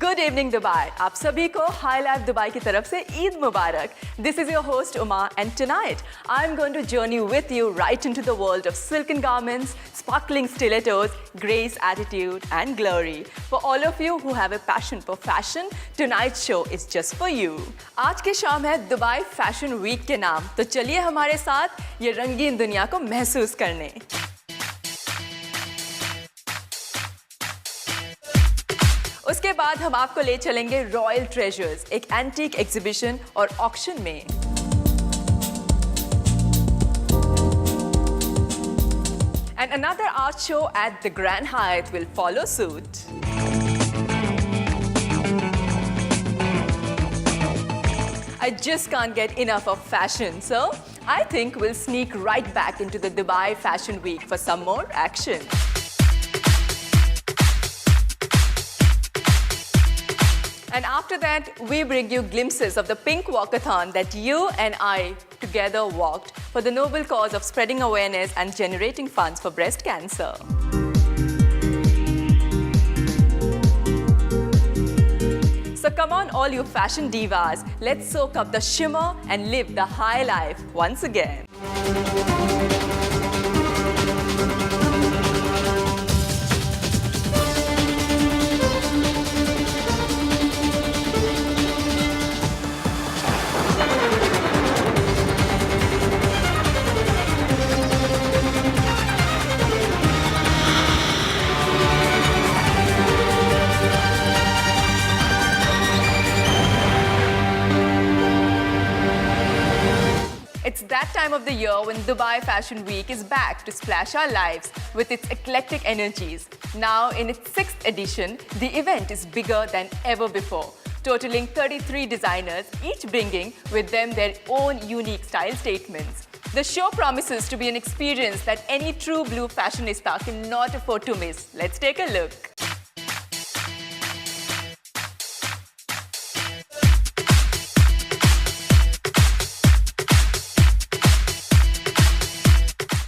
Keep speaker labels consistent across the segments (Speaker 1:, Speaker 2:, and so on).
Speaker 1: Good evening Dubai. आप सभी को हाई लाइफ दुबई की तरफ से ईद मुबारक। This is your host Uma, and tonight I'm going to journey with you right into the world of silken garments, sparkling stilettos, grace, attitude and glory. For all of you who have a passion for fashion, tonight's show is just for you. आज की शाम है Dubai fashion week के नाम, तो चलिए हमारे साथ ये रंगीन दुनिया को महसूस करने। उसके बाद हम आपको ले चलेंगे रॉयल ट्रेजर्स, एक एंटीक एग्जीबिशन और ऑक्शन में। And another art show at the Grand Hyatt will follow suit. I just can't get enough of fashion, so I think we'll sneak right back into the Dubai Fashion Week for some more action. And after that, we bring you glimpses of the pink walkathon that you and I together walked for the noble cause of spreading awareness and generating funds for breast cancer. So come on, all you fashion divas, let's soak up the shimmer and live the high life once again. It's that time of the year when Dubai Fashion Week is back to splash our lives with its eclectic energies. Now, in its 6th edition, the event is bigger than ever before, totaling 33 designers, each bringing with them their own unique style statements. The show promises to be an experience that any true blue fashionista cannot afford to miss. Let's take a look.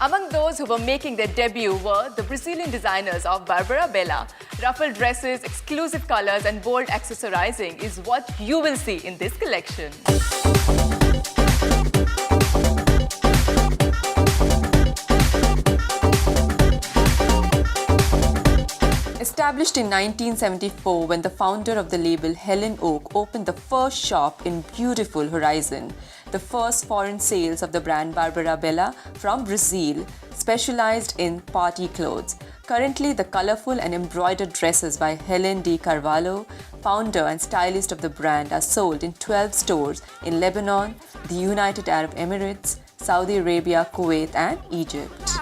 Speaker 1: Among those who were making their debut were the Brazilian designers of Barbara Bella. Ruffled dresses, exclusive colors and bold accessorizing is what you will see in this collection. Established in 1974 when the founder of the label Helen Oak opened the first shop in beautiful Horizon, the first foreign sales of the brand Barbara Bella from Brazil specialized in party clothes. Currently, the colorful and embroidered dresses by Helen de Carvalho, founder and stylist of the brand, are sold in 12 stores in Lebanon, the United Arab Emirates, Saudi Arabia, Kuwait and Egypt.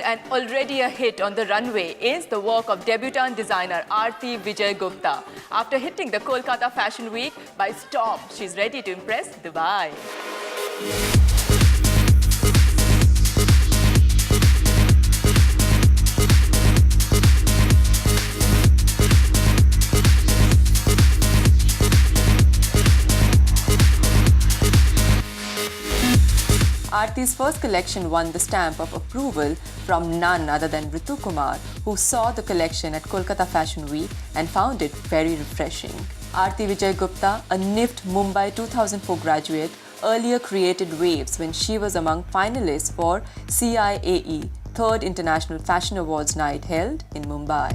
Speaker 1: And already a hit on the runway is the work of debutante designer Aarti Vijay Gupta. After hitting the Kolkata Fashion Week by storm, she's ready to impress Dubai. Aarti's first collection won the stamp of approval from none other than Ritu Kumar, who saw the collection at Kolkata Fashion Week and found it very refreshing. Aarti Vijay Gupta, a NIFT Mumbai 2004 graduate, earlier created waves when she was among finalists for CIAE, 3rd International Fashion Awards night held in Mumbai.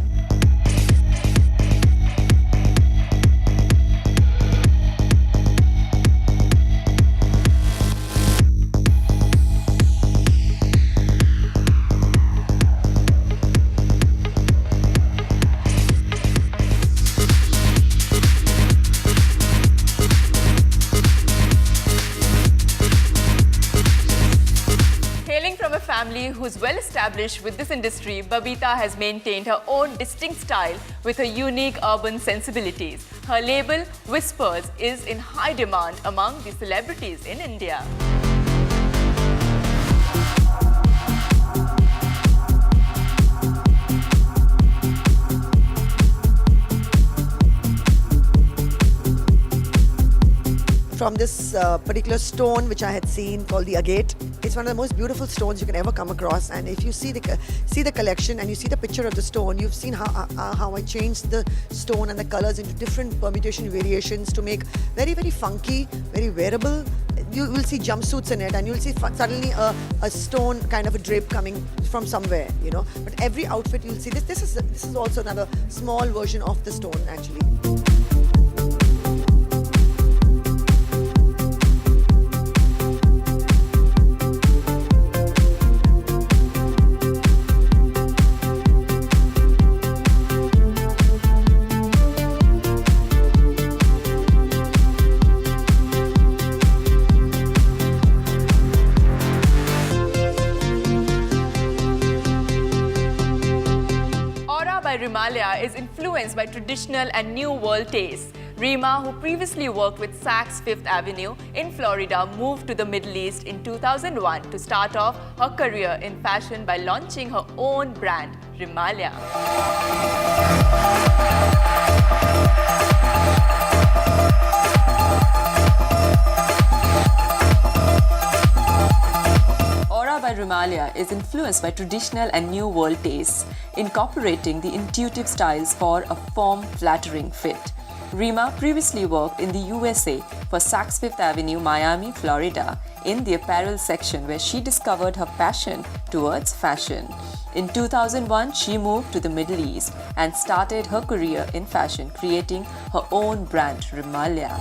Speaker 1: family who's well established with this industry, Babita has maintained her own distinct style with her unique urban sensibilities. Her label, Whispers, is in high demand among the celebrities in India.
Speaker 2: From this particular stone which I had seen called the agate. It's one of the most beautiful stones you can ever come across, and if you see the collection and you see the picture of the stone, you've seen how I changed the stone and the colors into different permutation variations to make very, very funky, very wearable. You will see jumpsuits in it, and you'll see suddenly a stone kind of a drape coming from somewhere, you know. But every outfit you'll see this is also another small version of the stone actually.
Speaker 1: By Rimalia is influenced by traditional and new world tastes. Reema, who previously worked with Saks Fifth Avenue in Florida, moved to the Middle East in 2001 to start off her career in fashion by launching her own brand, Rimalia. By Rimalia is influenced by traditional and new world tastes, incorporating the intuitive styles for a form flattering fit. Reema previously worked in the USA for Saks Fifth Avenue, Miami, Florida, in the apparel section where she discovered her passion towards fashion. In 2001, she moved to the Middle East and started her career in fashion, creating her own brand, Rimalia.